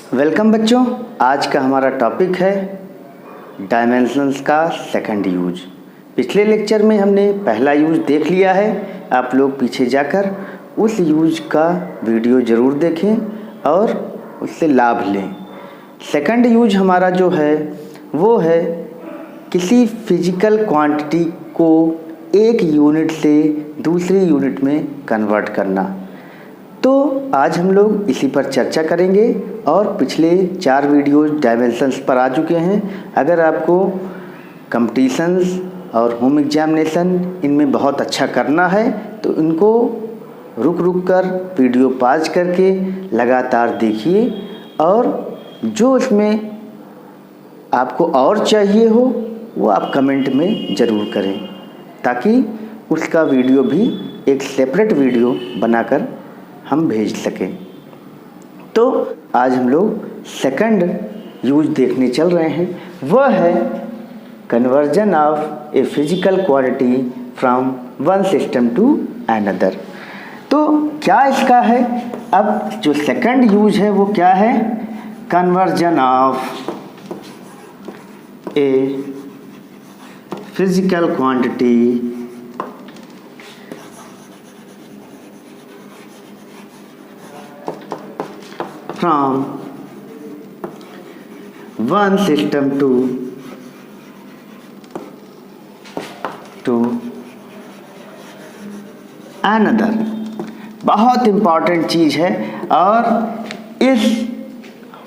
Welcome बच्चों, आज का हमारा टॉपिक है डायमेंशंस का सेकंड यूज। पिछले लेक्चर में हमने पहला यूज देख लिया है। आप लोग पीछे जाकर उस यूज का वीडियो ज़रूर देखें और उससे लाभ लें। सेकंड यूज हमारा जो है वो है किसी फिजिकल क्वांटिटी को एक यूनिट से दूसरी यूनिट में कन्वर्ट करना। तो आज हम लोग इसी पर चर्चा करेंगे और पिछले 4 वीडियोज डायमेंशंस पर आ चुके हैं। अगर आपको कंपटीशंस और होम एग्जामिनेशन इनमें बहुत अच्छा करना है तो इनको रुक कर वीडियो पॉज करके लगातार देखिए और जो उसमें आपको और चाहिए हो वो आप कमेंट में ज़रूर करें ताकि उसका वीडियो भी एक सेपरेट वीडियो बनाकर हम भेज सकें। तो आज हम लोग सेकंड यूज देखने चल रहे हैं, वह है conversion of a physical quantity from one system to another. तो क्या इसका है? अब जो सेकंड यूज है वो क्या है? Conversion of a physical quantity from one system to another। बहुत इम्पॉर्टेंट चीज़ है और इस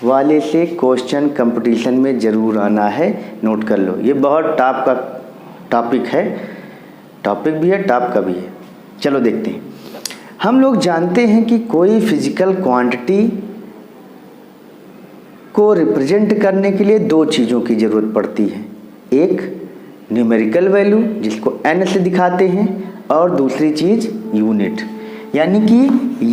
वाले से क्वेश्चन कंपटीशन में ज़रूर आना है, नोट कर लो। ये बहुत टॉप का टॉपिक है, टॉपिक भी है, टॉप का भी है। चलो देखते हैं। हम लोग जानते हैं कि कोई फिजिकल क्वांटिटी को रिप्रेजेंट करने के लिए 2 चीज़ों की ज़रूरत पड़ती है। एक न्यूमेरिकल वैल्यू जिसको n से दिखाते हैं और दूसरी चीज़ यूनिट, यानी कि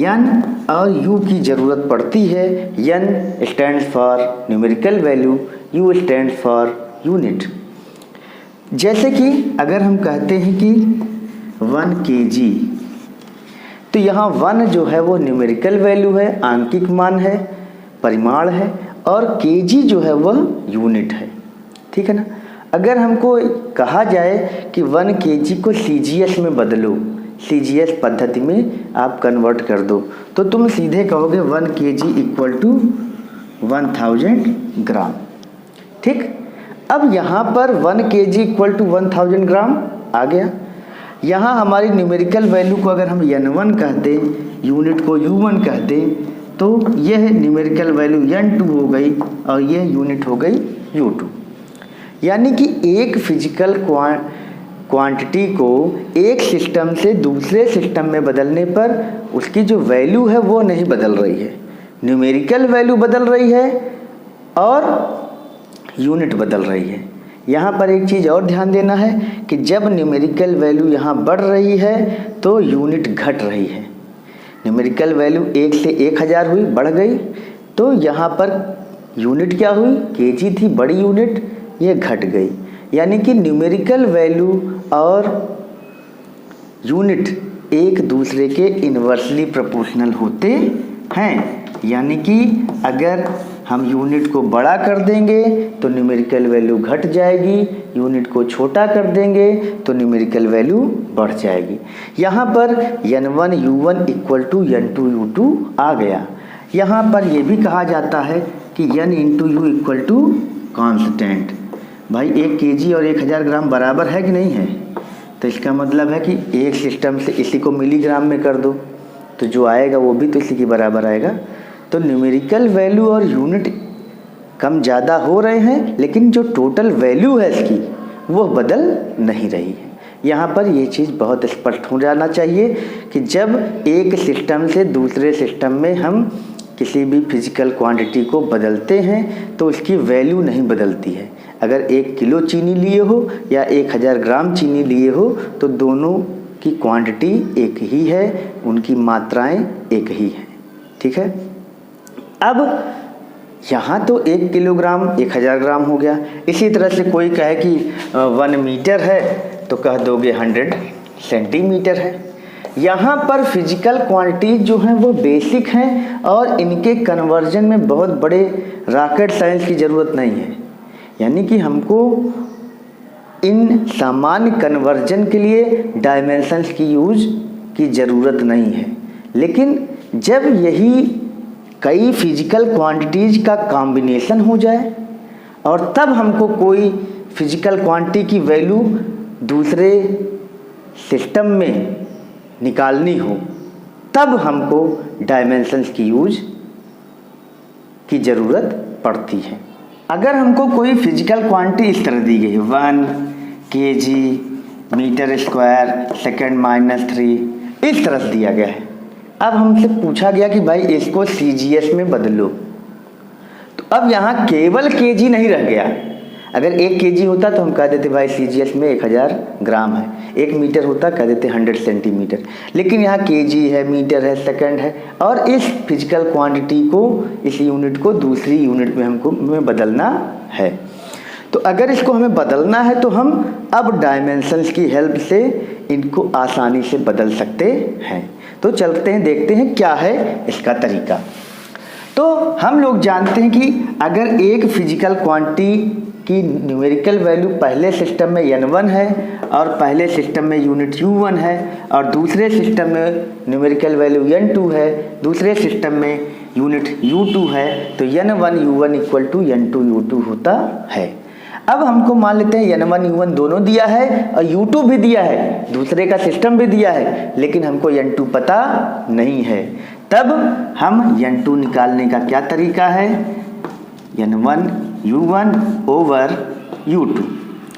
n और u की ज़रूरत पड़ती है। n stands for numerical value, u stands for unit. जैसे कि अगर हम कहते हैं कि 1 kg, तो यहाँ 1 जो है वो न्यूमेरिकल वैल्यू है, आंकिक मान है, परिमाण है, और केजी जो है वह यूनिट है। ठीक है ना। अगर हमको कहा जाए कि 1 kg को CGS में बदलो, CGS पद्धति में आप कन्वर्ट कर दो, तो तुम सीधे कहोगे 1 kg इक्वल टू 1000 ग्राम। ठीक। अब यहाँ पर 1 kg इक्वल टू 1000 ग्राम आ गया। यहाँ हमारी न्यूमेरिकल वैल्यू को अगर हम N1 कह दें, यूनिट को U1 कह दें, तो यह न्यूमेरिकल वैल्यू N2 हो गई और यह यूनिट हो गई U2। यानी कि एक फिजिकल क्वांटिटी को एक सिस्टम से दूसरे सिस्टम में बदलने पर उसकी जो वैल्यू है वो नहीं बदल रही है, न्यूमेरिकल वैल्यू बदल रही है और यूनिट बदल रही है। यहाँ पर एक चीज़ और ध्यान देना है कि जब न्यूमेरिकल वैल्यू यहाँ बढ़ रही है तो यूनिट घट रही है। न्यूमेरिकल वैल्यू 1 से 1000 हुई, बढ़ गई, तो यहाँ पर यूनिट क्या हुई? केजी थी बड़ी यूनिट, ये घट गई। यानी कि न्यूमेरिकल वैल्यू और यूनिट एक दूसरे के इन्वर्सली प्रोपोर्शनल होते हैं। यानी कि अगर हम यूनिट को बड़ा कर देंगे तो न्यूमेरिकल वैल्यू घट जाएगी, यूनिट को छोटा कर देंगे तो न्यूमेरिकल वैल्यू बढ़ जाएगी। यहाँ पर N1 U1 equal to N2 U2 आ गया। यहाँ पर यह भी कहा जाता है कि N into U equal to constant. भाई 1 kg और 1000 ग्राम बराबर है कि नहीं है? तो इसका मतलब है कि एक सिस्टम से इसी को मिलीग्राम में कर दो तो जो आएगा वो भी तो इसी के बराबर आएगा। तो न्यूमेरिकल वैल्यू और यूनिट कम ज़्यादा हो रहे हैं, लेकिन जो टोटल वैल्यू है इसकी वो बदल नहीं रही है। यहाँ पर ये चीज़ बहुत स्पष्ट हो जाना चाहिए कि जब एक सिस्टम से दूसरे सिस्टम में हम किसी भी फिजिकल क्वांटिटी को बदलते हैं तो उसकी वैल्यू नहीं बदलती है। अगर 1 किलो चीनी लिए हो या 1000 ग्राम चीनी लिए हो तो दोनों की क्वांटिटी एक ही है, उनकी मात्राएं एक ही हैं। ठीक है। अब यहाँ तो 1 किलोग्राम 1000 ग्राम हो गया। इसी तरह से कोई कहे कि 1 मीटर है तो कह दोगे 100 सेंटीमीटर है। यहाँ पर फिजिकल क्वांटिटीज जो हैं वो बेसिक हैं और इनके कन्वर्जन में बहुत बड़े रॉकेट साइंस की ज़रूरत नहीं है। यानी कि हमको इन सामान्य कन्वर्जन के लिए डायमेंशंस की यूज की ज़रूरत नहीं है। लेकिन जब यही कई फिजिकल क्वांटिटीज़ का कॉम्बिनेशन हो जाए और तब हमको कोई फिजिकल क्वांटिटी की वैल्यू दूसरे सिस्टम में निकालनी हो, तब हमको डायमेंशंस की यूज की ज़रूरत पड़ती है। अगर हमको कोई फिजिकल क्वांटिटी इस तरह दी गई है 1 kg मीटर स्क्वायर सेकेंड -3 इस तरह से दिया गया है। अब हमसे पूछा गया कि भाई इसको CGS में बदलो, तो अब यहाँ केवल kg नहीं रह गया। अगर 1 kg होता तो हम कह देते भाई CGS में 1000 ग्राम है, 1 मीटर होता कह देते 100 सेंटीमीटर। लेकिन यहाँ kg है, मीटर है, सेकंड है और इस फिजिकल क्वांटिटी को, इस यूनिट को दूसरी यूनिट में हमको बदलना है। तो अगर इसको हमें बदलना है तो हम अब डायमेंशंस की हेल्प से इनको आसानी से बदल सकते हैं। तो चलते हैं, देखते हैं क्या है इसका तरीका। तो हम लोग जानते हैं कि अगर एक फिजिकल क्वांटिटी की न्यूमेरिकल वैल्यू पहले सिस्टम में n1 है और पहले सिस्टम में यूनिट u1 है और दूसरे सिस्टम में न्यूमेरिकल वैल्यू n2 है, दूसरे सिस्टम में यूनिट u2 है, तो n1 u1 equal to n2 u2 होता है। अब हमको मान लेते हैं n1 u1 दोनों दिया है और u2 भी दिया है, दूसरे का सिस्टम भी दिया है, लेकिन हमको n2 पता नहीं है। तब हम n2 निकालने का क्या तरीका है, n1 u1 ओवर u2,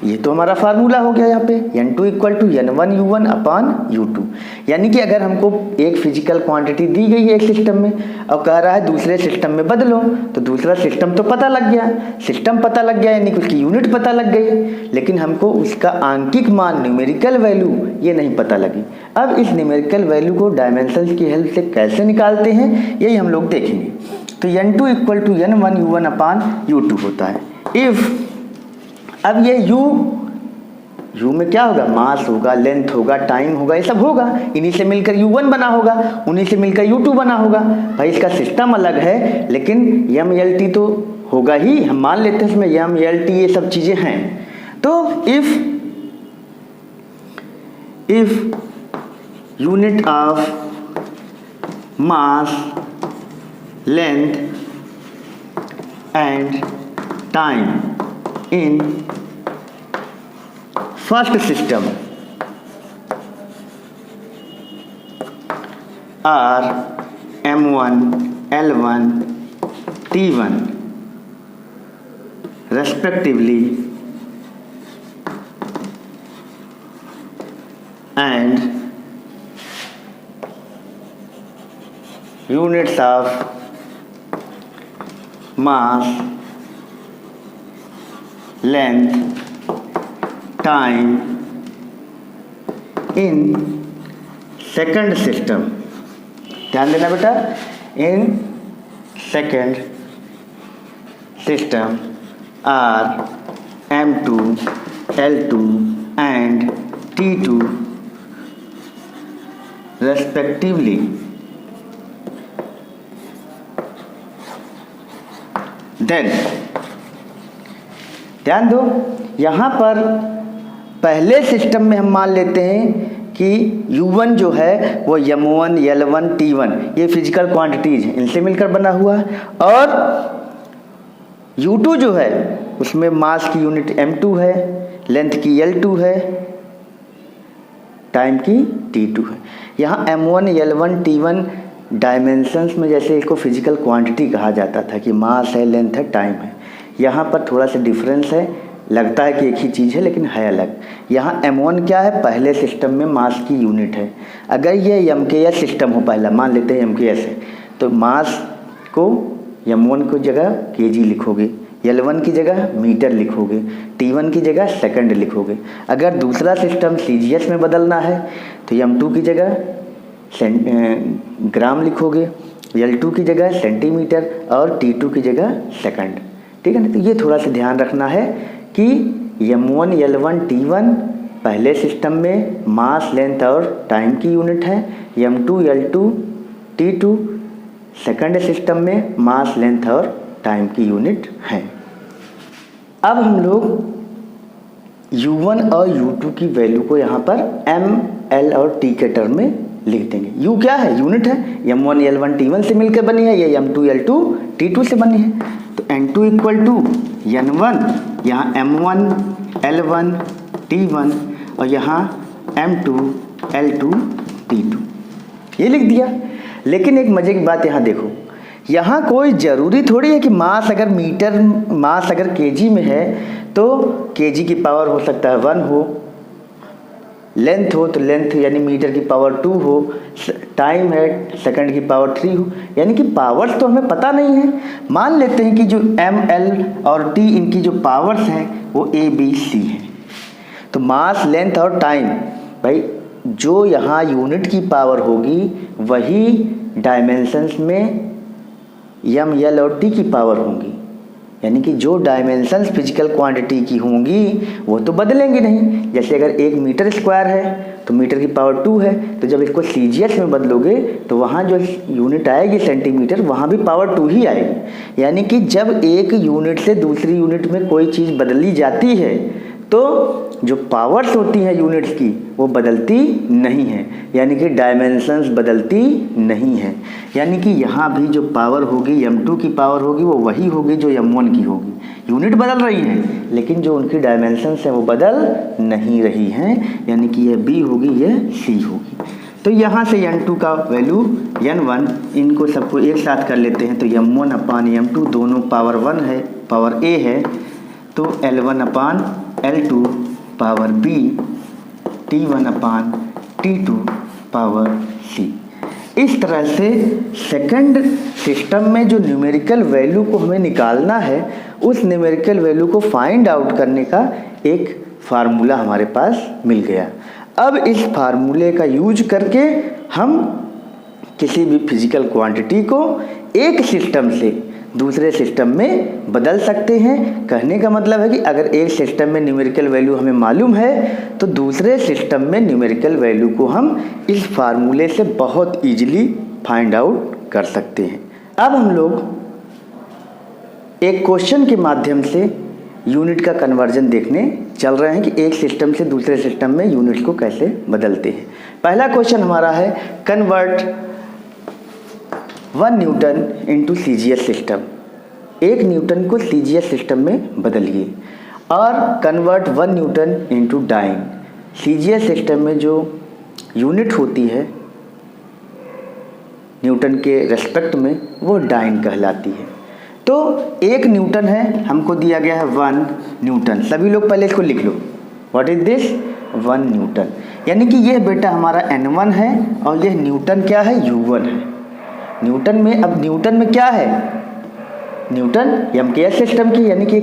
ये तो हमारा फार्मूला हो गया यहाँ पे n2 equal to n1 u1 upon u2। यानी कि अगर हमको एक फिजिकल क्वांटिटी दी गई है एक सिस्टम में और कह रहा है दूसरे सिस्टम में बदलो, तो दूसरा सिस्टम तो पता लग गया, सिस्टम पता लग गया यानी कि उसकी यूनिट पता लग गई, लेकिन हमको उसका आंकिक मान न्यूमेरिकल वैल्यू ये नहीं पता लगी। अब इस न्यूमेरिकल वैल्यू को डायमेंशंस की हेल्प से कैसे निकालते हैं यही हम लोग देखेंगे। तो n2 equal to n1 u1 upon u2 होता है। इफ़ अब ये u में क्या होगा, मास होगा, लेंथ होगा, टाइम होगा, ये सब होगा, इन्हीं से मिलकर u1 बना होगा, उन्हीं से मिलकर u2 बना होगा। भाई इसका सिस्टम अलग है लेकिन m l t तो होगा ही, हम मान लेते हैं इसमें m l t ये सब चीज़ें हैं। तो if unit of mass, length and time in first system are m1, l1, t1 respectively, and units of mass, length, time in second system, ध्यान देना बेटा, in second system are m2, l2 and t2 respectively। then ध्यान दो, यहाँ पर पहले system में हम मान लेते हैं कि u1 जो है वो m1, l1, t1 ये फिजिकल क्वांटिटीज हैं, इनसे मिलकर बना हुआ है, और u2 जो है उसमें मास की यूनिट m2 है, लेंथ की l2 है, टाइम की t2 है। यहाँ m1, l1, t1 डायमेंशंस में जैसे इसको फिजिकल क्वांटिटी कहा जाता था कि मास है, लेंथ है, टाइम है, यहाँ पर थोड़ा सा डिफरेंस है, लगता है कि एक ही चीज़ है लेकिन है अलग। यहाँ m1 क्या है, पहले सिस्टम में मास की यूनिट है। अगर ये mks सिस्टम हो, पहला मान लेते हैं mks है, तो मास को m1 की जगह kg लिखोगे, l1 की जगह मीटर लिखोगे, t1 की जगह सेकंड लिखोगे। अगर दूसरा सिस्टम CGS में बदलना है तो m2 की जगह ग्राम लिखोगे, l2 की जगह सेंटीमीटर और t2 की जगह सेकंड। ठीक है ना, तो ये थोड़ा सा ध्यान रखना है कि m1, l1, t1 पहले सिस्टम में मास, लेंथ और टाइम की यूनिट है, m2 L2 T2 second system में मास, लेंथ और टाइम की यूनिट है। अब हम लोग u1 और u2 की वैल्यू को यहाँ पर m, l और t के टर्म में लिख देंगे। u क्या है? यूनिट है, m1 L1 T1 से मिलकर बनी है, ये m2 L2 T2 से बनी है। तो n2 इक्वल टू n1, यहाँ m1 L1 T1 और यहाँ m2 L2 T2, ये लिख दिया। लेकिन एक मजे की बात यहाँ देखो, यहाँ कोई ज़रूरी थोड़ी है कि मास अगर केजी में है तो केजी की पावर हो सकता है 1 हो, लेंथ हो तो लेंथ यानी मीटर की पावर 2 हो, टाइम है सेकंड की पावर 3 हो, यानी कि पावर्स तो हमें पता नहीं है। मान लेते हैं कि जो m, l और t इनकी जो पावर्स हैं वो a, b, c है। तो मास, लेंथ और टाइम, भाई जो यहाँ यूनिट की पावर होगी वही डायमेंशंस में m, l और t की पावर होंगी, यानी कि जो डायमेंशंस फिजिकल क्वांटिटी की होंगी वो तो बदलेंगे नहीं। जैसे अगर 1 मीटर स्क्वायर है तो मीटर की पावर 2 है, तो जब इसको CGS में बदलोगे तो वहाँ जो यूनिट आएगी सेंटीमीटर, वहाँ भी पावर 2 ही आएगी। यानी कि जब एक यूनिट से दूसरी यूनिट में कोई चीज़ बदली जाती है तो जो पावर्स होती हैं यूनिट्स की वो बदलती नहीं है, यानी कि डायमेंशंस बदलती नहीं है। यानी कि यहाँ भी जो पावर होगी m2 की पावर होगी वो वही होगी जो m1 की होगी। यूनिट बदल रही है लेकिन जो उनकी डायमेंशंस हैं वो बदल नहीं रही हैं, यानी कि यह b होगी, यह c होगी। तो यहाँ से n2 का वैल्यू n1, इनको सबको एक साथ कर लेते हैं तो m1 अपान m2 दोनों पावर 1 है, पावर a है, तो L1 अपान L2 पावर b, T1 अपान T2 पावर c। इस तरह से सेकंड सिस्टम में जो न्यूमेरिकल वैल्यू को हमें निकालना है, उस न्यूमेरिकल वैल्यू को फाइंड आउट करने का एक फार्मूला हमारे पास मिल गया। अब इस फार्मूले का यूज करके हम किसी भी फिजिकल क्वांटिटी को एक सिस्टम से दूसरे सिस्टम में बदल सकते हैं। कहने का मतलब है कि अगर एक सिस्टम में न्यूमेरिकल वैल्यू हमें मालूम है तो दूसरे सिस्टम में न्यूमेरिकल वैल्यू को हम इस फार्मूले से बहुत इजीली फाइंड आउट कर सकते हैं। अब हम लोग एक क्वेश्चन के माध्यम से यूनिट का कन्वर्जन देखने चल रहे हैं कि एक सिस्टम से दूसरे सिस्टम में यूनिट को कैसे बदलते हैं। पहला क्वेश्चन हमारा है convert 1 newton into CGS system. 1 newton को CGS सिस्टम में बदलिए और convert 1 newton into dyne. CGS system में जो यूनिट होती है न्यूटन के रेस्पेक्ट में वो डाइन कहलाती है। तो 1 न्यूटन है, हमको दिया गया है 1 न्यूटन। सभी लोग पहले इसको लिख लो, व्हाट इज दिस? 1 न्यूटन, यानी कि यह बेटा हमारा N1 है और यह न्यूटन क्या है? U1 है। न्यूटन में, अब न्यूटन में क्या है? न्यूटन MKS सिस्टम की, यानी कि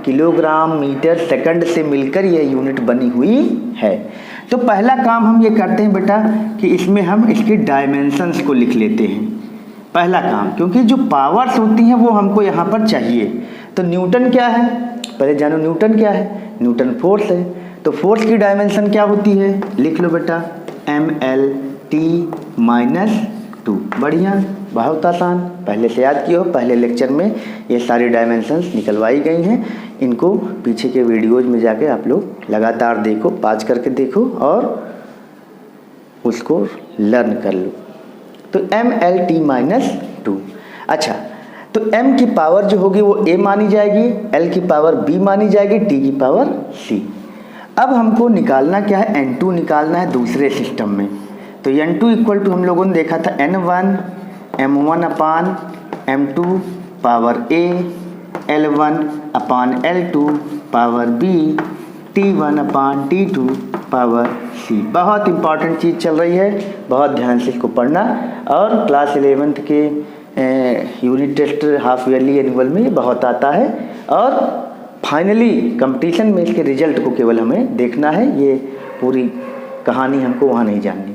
किलोग्राम मीटर सेकंड से मिलकर यह यूनिट बनी हुई है। तो पहला काम हम ये करते हैं बेटा कि इसमें हम इसकी डायमेंशंस को लिख लेते हैं। पहला काम, क्योंकि जो पावर्स होती हैं वो हमको यहाँ पर चाहिए। तो न्यूटन क्या है? पहले जानो न्यूटन क्या है। न्यूटन फोर्स है, तो फोर्स की डायमेंशन क्या होती है? लिख लो बेटा mLT-2। बढ़िया, बहुत आसान, पहले से याद किया हो। पहले लेक्चर में ये सारी डायमेंशंस निकलवाई गई हैं। इनको पीछे के वीडियोज में जाके आप लोग लगातार देखो, पाज करके देखो और उसको लर्न कर लो। तो mLT-2। अच्छा, तो m की पावर जो होगी वो a मानी जाएगी, l की पावर b मानी जाएगी, t की पावर c। अब हमको निकालना क्या है? n2 निकालना है दूसरे सिस्टम में। तो n2 इक्वल टू हम लोगों ने देखा था n1 m1 upon m2 power a, l1 upon l2 power b, t1 upon t2 power c। बहुत इंपॉर्टेंट चीज़ चल रही है, बहुत ध्यान से इसको पढ़ना। और क्लास 11th के unit test half yearly annual में ये बहुत आता है और फाइनली कंपटीशन में इसके रिजल्ट को केवल हमें देखना है, ये पूरी कहानी हमको वहाँ नहीं जाननी।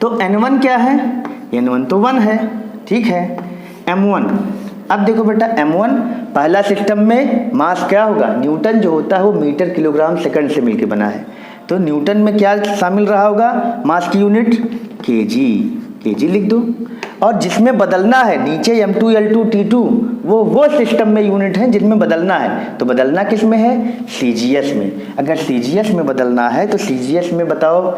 तो n1 क्या है? n1 तो 1 है, ठीक है। m1, अब देखो बेटा m1 पहला सिस्टम में मास क्या होगा, न्यूटन जो होता है वो मीटर किलोग्राम सेकंड से मिलके बना है, तो न्यूटन में क्या शामिल रहा होगा, मास की यूनिट केजी, केजी लिख दो। और जिसमें बदलना है नीचे M2 L2 T2 वो सिस्टम में यूनिट है जिसमें बदलना है, तो बदलना किस में है, CGS में। अगर CGS में बदलना है तो CGS में बताओ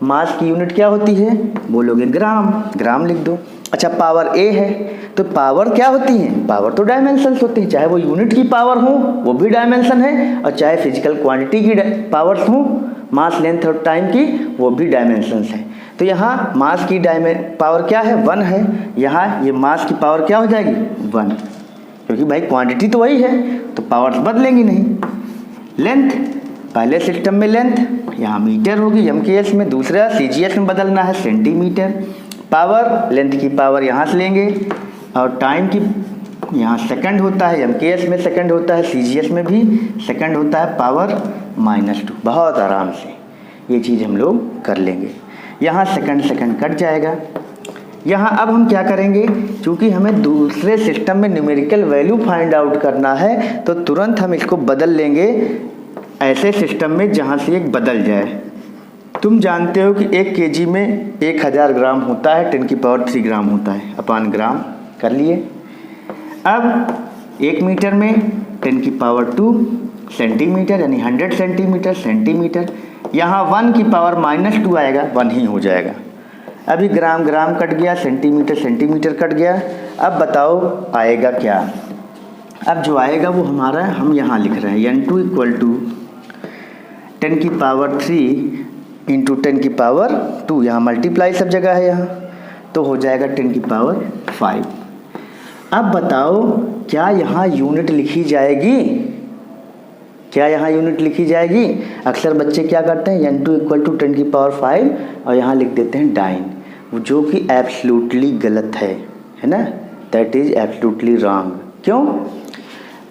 मास की यूनिट क्या होती है, बोलोगे ग्राम, ग्राम लिख दो। अच्छा पावर A है, तो पावर क्या होती है, पावर तो डायमेंशंस होती है, चाहे वो यूनिट की पावर हो वो भी डायमेंशन है, और चाहे फिजिकल क्वांटिटी की पावर्स हो, मास लेंथ और टाइम की, वो भी डायमेंशंस है। तो यहाँ मास की पावर क्या है, 1 है, यहाँ ये मास की पावर क्या हो जाएगी, 1, क्योंकि भाई क्वांटिटी तो वही है तो पावर्स बदलेंगी नहीं। लेंथ, पहले सिस्टम में लेंथ यहाँ मीटर होगी MKS में, दूसरा CGS में बदलना है सेंटीमीटर। पावर, लेंथ की पावर यहाँ से लेंगे, और टाइम की यहाँ सेकंड होता है, MKS में सेकंड होता है, CGS में भी सेकंड होता है, पावर -2। बहुत आराम से ये चीज़ हम लोग कर लेंगे। यहाँ सेकंड कट जाएगा। यहाँ अब हम क्या करेंगे, क्योंकि हमें दूसरे सिस्टम में न्यूमेरिकल वैल्यू फाइंड आउट करना है, तो तुरंत हम इसको बदल लेंगे ऐसे सिस्टम में जहाँ से एक बदल जाए। तुम जानते हो कि 1 kg में 1000 ग्राम होता है, 10³ ग्राम होता है, अपान ग्राम कर लिए। अब 1 मीटर में 10² सेंटीमीटर, यानी 100 सेंटीमीटर, सेंटीमीटर। यहाँ 1 की पावर -2 आएगा, 1 ही हो जाएगा। अभी ग्राम ग्राम कट गया, सेंटीमीटर सेंटीमीटर कट गया। अब बताओ आएगा क्या, अब जो आएगा वो हमारा हम यहाँ लिख रहे हैं N2 = 10³ इंटू 10⁻², यहाँ मल्टीप्लाई सब जगह है यहाँ, तो हो जाएगा 10⁵। अब बताओ क्या यहाँ यूनिट लिखी जाएगी, क्या यहाँ यूनिट लिखी जाएगी। अक्सर बच्चे क्या करते हैं, N2 = 10⁵ और यहाँ लिख देते हैं डाइन, जो कि एब्सोल्युटली गलत है ना, दैट इज एब्सोल्युटली रॉन्ग। क्यों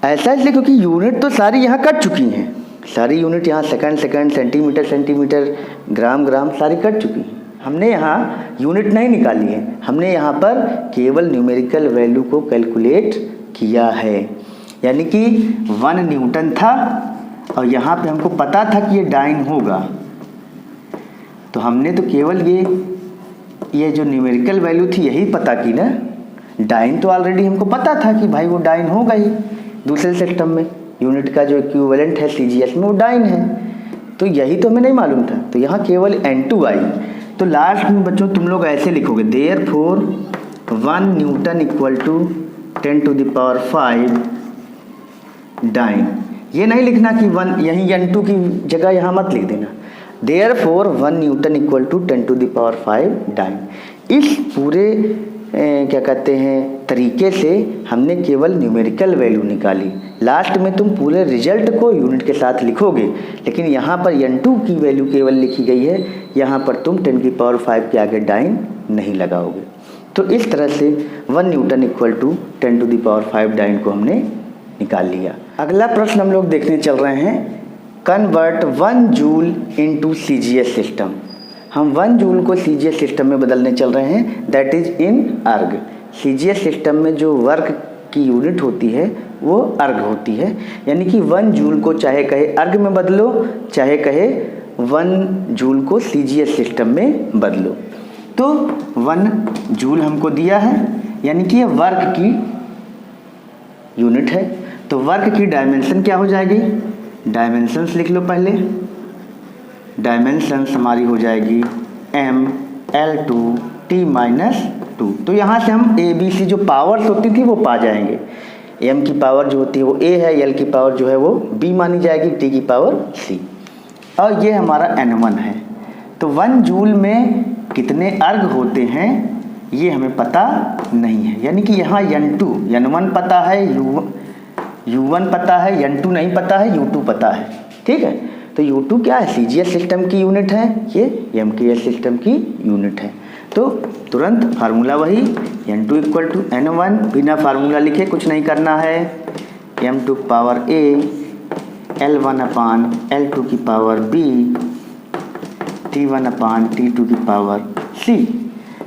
ऐसा, इसलिए क्योंकि यूनिट तो सारी यहाँ कट चुकी हैं, सारी यूनिट यहाँ सेकंड, सेंटीमीटर सेंटीमीटर, ग्राम ग्राम सारी कट चुकी हैं। हमने यहाँ यूनिट नहीं निकाली है, हमने यहाँ पर केवल न्यूमेरिकल वैल्यू को कैलकुलेट किया है। यानी कि 1 न्यूटन था और यहाँ पे हमको पता था कि ये डाइन होगा, तो हमने तो केवल ये जो न्यूमेरिकल वैल्यू थी यही पता की ना। डाइन तो ऑलरेडी हमको पता था कि भाई वो डाइन होगा ही, दूसरे सिस्टम में यूनिट का जो इक्विवेलेंट है CGS में वो डाइन है, तो यही तो हमें नहीं मालूम था। तो यहाँ केवल N2 आई, तो लास्ट में बच्चों तुम लोग ऐसे लिखोगे, देयरफॉर 1 न्यूटन = 10⁵ डाइन। ये नहीं लिखना कि 1, यहीं N2 की जगह यहाँ मत लिख देना, देयरफॉर 1 न्यूटन = 10⁵ डाइन। इस पूरे क्या कहते हैं तरीके से हमने केवल न्यूमेरिकल वैल्यू निकाली। लास्ट में तुम पूरे रिजल्ट को यूनिट के साथ लिखोगे, लेकिन यहाँ पर N2 की वैल्यू केवल लिखी गई है, यहाँ पर तुम 10⁵ के आगे डाइन नहीं लगाओगे। तो इस तरह से 1 न्यूटन = 10⁵ डाइन को हमने निकाल लिया। अगला प्रश्न हम लोग देखने चल रहे हैं, convert 1 joule into CGS system. हम 1 जूल को CGS सिस्टम में बदलने चल रहे हैं, दैट इज इन अर्ग। CGS सिस्टम में जो वर्क की यूनिट होती है वो अर्ग होती है, यानी कि 1 जूल को चाहे कहे अर्ग में बदलो, चाहे कहे 1 जूल को CGS सिस्टम में बदलो। तो 1 जूल हमको दिया है, यानी कि ये वर्क की यूनिट है, तो वर्क की डायमेंशन क्या हो जाएगी, डायमेंशंस लिख लो पहले। डायमेंशंस हमारी हो जाएगी ML2 T-2। तो यहाँ से हम ABC जो पावर्स होती थी वो पा जाएंगे। M की पावर जो होती है वो A है, L की पावर जो है वो B मानी जाएगी, T की पावर C, और ये हमारा N1 है। तो 1 जूल में कितने अर्ग होते हैं ये हमें पता नहीं है, यानी कि यहाँ N1 पता है, U1 पता है, N2 नहीं पता है, U2 पता है। ठीक है, तो U2 क्या है, CGS सिस्टम की यूनिट है, ये MKS सिस्टम की यूनिट है। तो तुरंत फार्मूला वही, N2 = N1, बिना फार्मूला लिखे कुछ नहीं करना है, M2 की पावर A L1/L2 की पावर B T1/T2 की पावर C।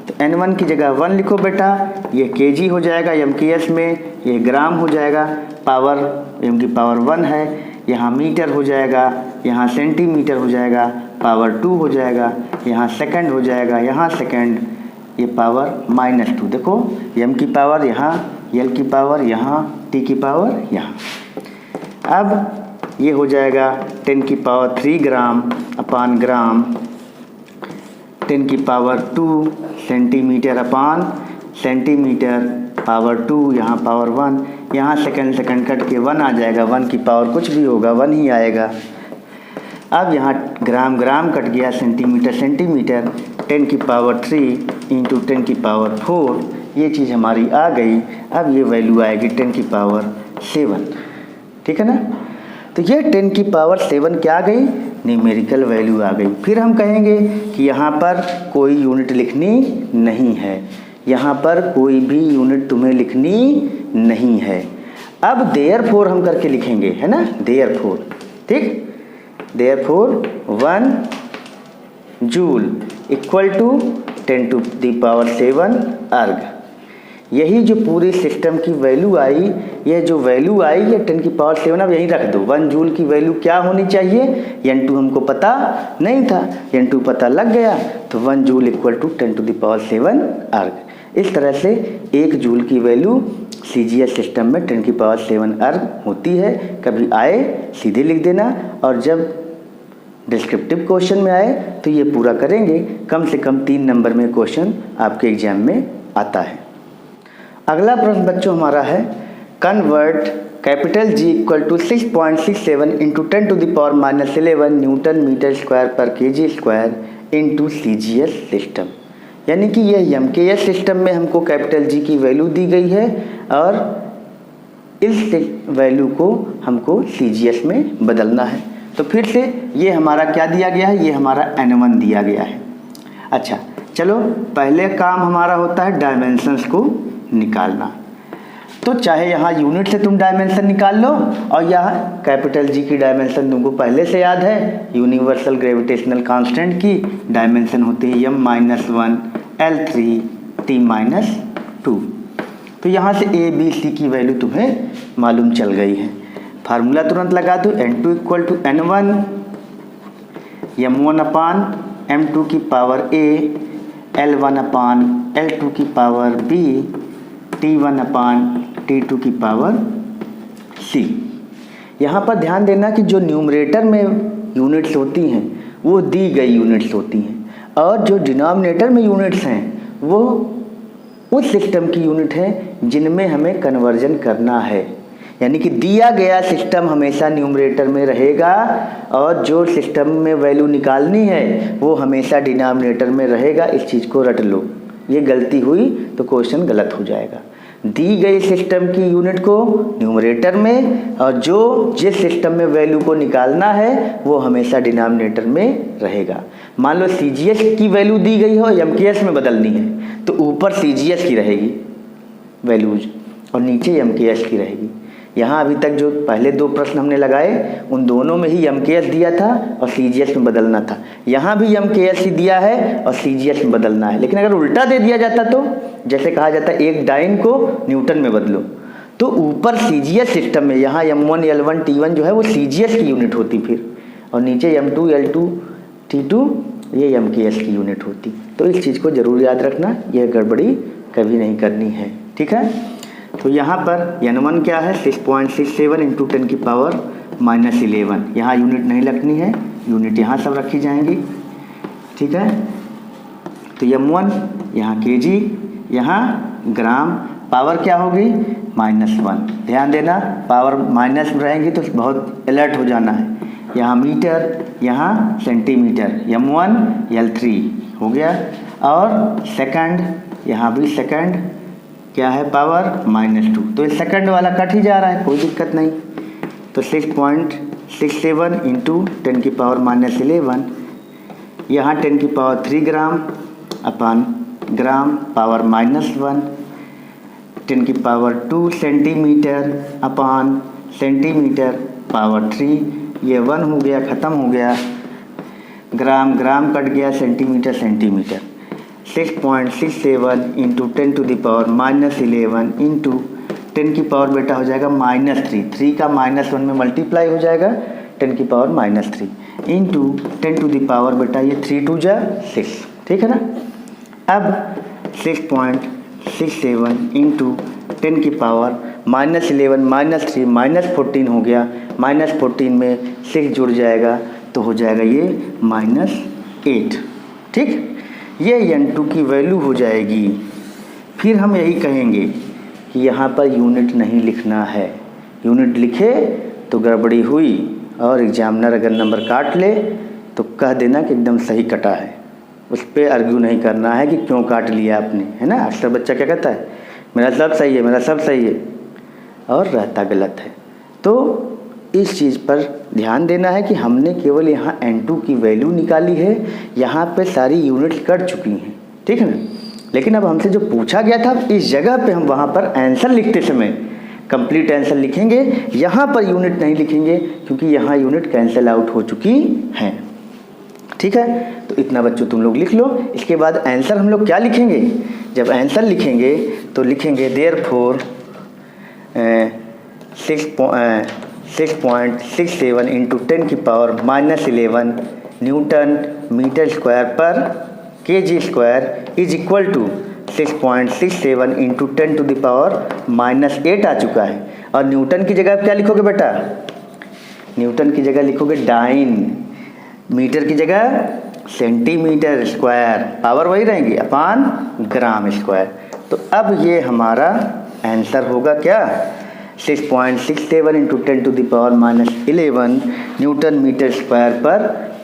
तो N1 की जगह 1 लिखो बेटा, ये केजी हो जाएगा MKS में, ये ग्राम हो जाएगा, पावर m की पावर 1 है, यहाँ मीटर हो जाएगा, यहाँ सेंटीमीटर हो जाएगा, पावर 2 हो जाएगा, यहाँ सेकंड हो जाएगा, यहाँ सेकंड, ये पावर -2। देखो m की पावर यहाँ, l की पावर यहाँ, t की पावर यहाँ। अब ये हो जाएगा 10 की पावर 3 ग्राम अपान ग्राम, 10 की power 2 centimetre upon centimetre, power 2, यहाँ पावर 1, यहाँ सेकंड सेकंड कट के 1 आ जाएगा, 1 की पावर कुछ भी होगा 1 ही आएगा। अब यहाँ ग्राम ग्राम कट गया, सेंटीमीटर सेंटीमीटर, 10 की पावर 3 इंटू 10 की पावर 4, ये चीज़ हमारी आ गई। अब ये वैल्यू आएगी 10 की पावर 7, ठीक है ना। तो ये 10 की पावर 7 क्या आ गई, न्यूमेरिकल वैल्यू आ गई। फिर हम कहेंगे कि यहाँ पर कोई यूनिट लिखनी नहीं है, यहाँ पर कोई भी यूनिट तुम्हें लिखनी नहीं है। अब देयरफॉर हम करके लिखेंगे, है ना, देयरफॉर, ठीक। Therefore 1 joule equal to 10 to the power 7 erg. यही जो पूरी सिस्टम की वैल्यू आई, ये जो वैल्यू आई ये 10 की पावर 7, अब यहीं रख दो। 1 जूल की वैल्यू क्या होनी चाहिए, n2 हमको पता नहीं था, n2 पता लग गया, तो 1 joule equal to 10 to the power 7 erg. इस तरह से 1 जूल की वैल्यू CGS सिस्टम में 10 की पावर 7 अर्ग होती है। कभी आए सीधे लिख देना, और जब डिस्क्रिप्टिव क्वेश्चन में आए तो ये पूरा करेंगे। कम से कम 3 नंबर में क्वेश्चन आपके एग्जाम में आता है। अगला प्रश्न बच्चों हमारा है, convert capital G equal to 6.67 into 10 to the power -11 newton metre square per kg square into CGS system. यानी कि ये MKS सिस्टम में हमको कैपिटल G की वैल्यू दी गई है, और इस वैल्यू को हमको CGS में बदलना है। तो फिर से ये हमारा क्या दिया गया है, ये हमारा N1 दिया गया है। अच्छा चलो, पहले काम हमारा होता है डायमेंशंस को निकालना। तो चाहे यहाँ यूनिट से तुम डायमेंशन निकाल लो, और यहाँ कैपिटल G की डायमेंशन तुमको पहले से याद है, यूनिवर्सल ग्रेविटेशनल कांस्टेंट की डायमेंशन होती है m-1 L3 T-2। तो यहाँ से A B C की वैल्यू तुम्हें मालूम चल गई है। फार्मूला तुरंत लगा दो, n2 equal to n1 m1 upon m2 की power A, L1 upon L2 की पावर B, T1 अपान T2 की पावर C। यहाँ पर ध्यान देना कि जो न्यूमरेटर में यूनिट्स होती हैं वो दी गई यूनिट्स होती हैं, और जो डिनोमिनेटर में यूनिट्स हैं वो उस सिस्टम की यूनिट हैं जिनमें हमें कन्वर्जन करना है। यानी कि दिया गया सिस्टम हमेशा न्यूमरेटर में रहेगा, और जो सिस्टम में वैल्यू निकालनी है वो हमेशा डिनोमिनेटर में रहेगा। इस चीज़ को रट लो, ये गलती हुई तो क्वेश्चन गलत हो जाएगा। दी गई सिस्टम की यूनिट को न्यूमरेटर में, और जो जिस सिस्टम में वैल्यू को निकालना है वो हमेशा डिनोमिनेटर में रहेगा। मान लो CGS की वैल्यू दी गई हो, MKS में बदलनी है, तो ऊपर CGS की रहेगी वैल्यूज और नीचे MKS की रहेगी। यहाँ अभी तक जो पहले 2 प्रश्न हमने लगाए उन दोनों में ही MKS दिया था और CGS में बदलना था। यहाँ भी MKS ही दिया है और CGS में बदलना है। लेकिन अगर उल्टा दे दिया जाता, तो जैसे कहा जाता है एक डाइन को न्यूटन में बदलो, तो ऊपर CGS सिस्टम में यहाँ m1 L1 T1 जो है वो CGS की यूनिट होती फिर, और नीचे m2 L2 T2 ये MKS की यूनिट होती। तो इस चीज़ को ज़रूर याद रखना, यह गड़बड़ी कभी नहीं करनी है, ठीक है। तो यहाँ पर N1 क्या है, 6.67 इंटू 10 की पावर -11। यहाँ यूनिट नहीं रखनी है, यूनिट यहाँ सब रखी जाएंगी, ठीक है। तो m1 यहाँ kg, यहाँ ग्राम, पावर क्या होगी -1। ध्यान देना, पावर माइनस में रहेंगी तो बहुत अलर्ट हो जाना है। यहाँ मीटर, यहाँ सेंटीमीटर, m1 L3 हो गया, और सेकंड, यहाँ भी सेकंड क्या है, पावर -2। तो इस सेकंड वाला कट ही जा रहा है, कोई दिक्कत नहीं। तो 6.67 इंटू 10 की पावर -11, यहाँ 10 की पावर 3 ग्राम अपान ग्राम, पावर -1, 10 की power 2 centimetre upon centimetre, power 3, ये 1 हो गया, ख़त्म हो गया। ग्राम ग्राम कट गया, centimetre centimetre, 6.67 into 10 to the power -11 into 10 की पावर बेटा हो जाएगा -3, 3 का -1 में मल्टीप्लाई हो जाएगा 10 की power -3 into 10 to the power बेटा ये 3 2 जा 6, ठीक है ना। अब 6.67 इंटू 10 की पावर -11 -3 -14 हो गया, -14 में 6 जुड़ जाएगा तो हो जाएगा ये -8, ठीक। ये n2 की वैल्यू हो जाएगी। फिर हम यही कहेंगे कि यहाँ पर यूनिट नहीं लिखना है, यूनिट लिखे तो गड़बड़ी हुई और एग्जामिनर अगर नंबर काट ले तो कह देना कि एकदम सही कटा है, उस पर आर्ग्यू नहीं करना है कि क्यों काट लिया आपने, है ना। अक्सर बच्चा क्या कहता है, मेरा सब सही है, मेरा सब सही है, और रहता गलत है। तो इस चीज़ पर ध्यान देना है कि हमने केवल यहाँ n2 की वैल्यू निकाली है, यहाँ पे सारी यूनिट्स कट चुकी हैं, ठीक है ना। लेकिन अब हमसे जो पूछा गया था इस जगह पे हम वहाँ पर आंसर लिखते समय कंप्लीट आंसर लिखेंगे, यहाँ पर यूनिट नहीं लिखेंगे क्योंकि यहाँ यूनिट कैंसिल आउट हो चुकी हैं, ठीक है। तो इतना बच्चों तुम लोग लिख लो। इसके बाद आंसर हम लोग क्या लिखेंगे, जब आंसर लिखेंगे तो लिखेंगे देयरफॉर 6.67 इंटू 10 की power -11 newton metre square per kg square is equal to 6.67 into 10 to the power -8 आ चुका है। और न्यूटन की जगह क्या लिखोगे बेटा, न्यूटन की जगह लिखोगे डाइन, मीटर की जगह सेंटीमीटर स्क्वायर, पावर वही रहेंगी अपान ग्राम स्क्वायर। तो अब ये हमारा आंसर होगा क्या, 6.67 into 10 to the power -11 newton metre square per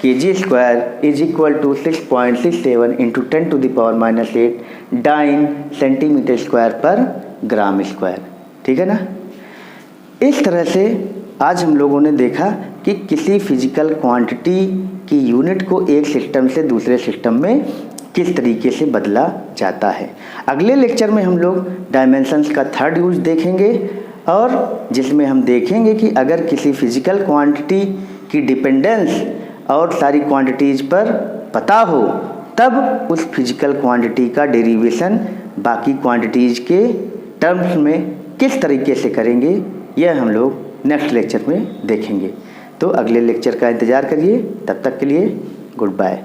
kg square is equal to 6.67 into 10 to the power -8 dyne centimetre square per gram square, ठीक है ना। इस तरह से आज हम लोगों ने देखा कि किसी फिजिकल क्वांटिटी की यूनिट को एक सिस्टम से दूसरे सिस्टम में किस तरीके से बदला जाता है। अगले लेक्चर में हम लोग डायमेंशंस का थर्ड यूज देखेंगे, और जिसमें हम देखेंगे कि अगर किसी फिजिकल क्वांटिटी की डिपेंडेंस और सारी क्वांटिटीज़ पर पता हो तब उस फिजिकल क्वांटिटी का डेरिवेशन बाकी क्वांटिटीज़ के टर्म्स में किस तरीके से करेंगे, यह हम लोग नेक्स्ट लेक्चर में देखेंगे। तो अगले लेक्चर का इंतज़ार करिए, तब तक के लिए गुड बाय।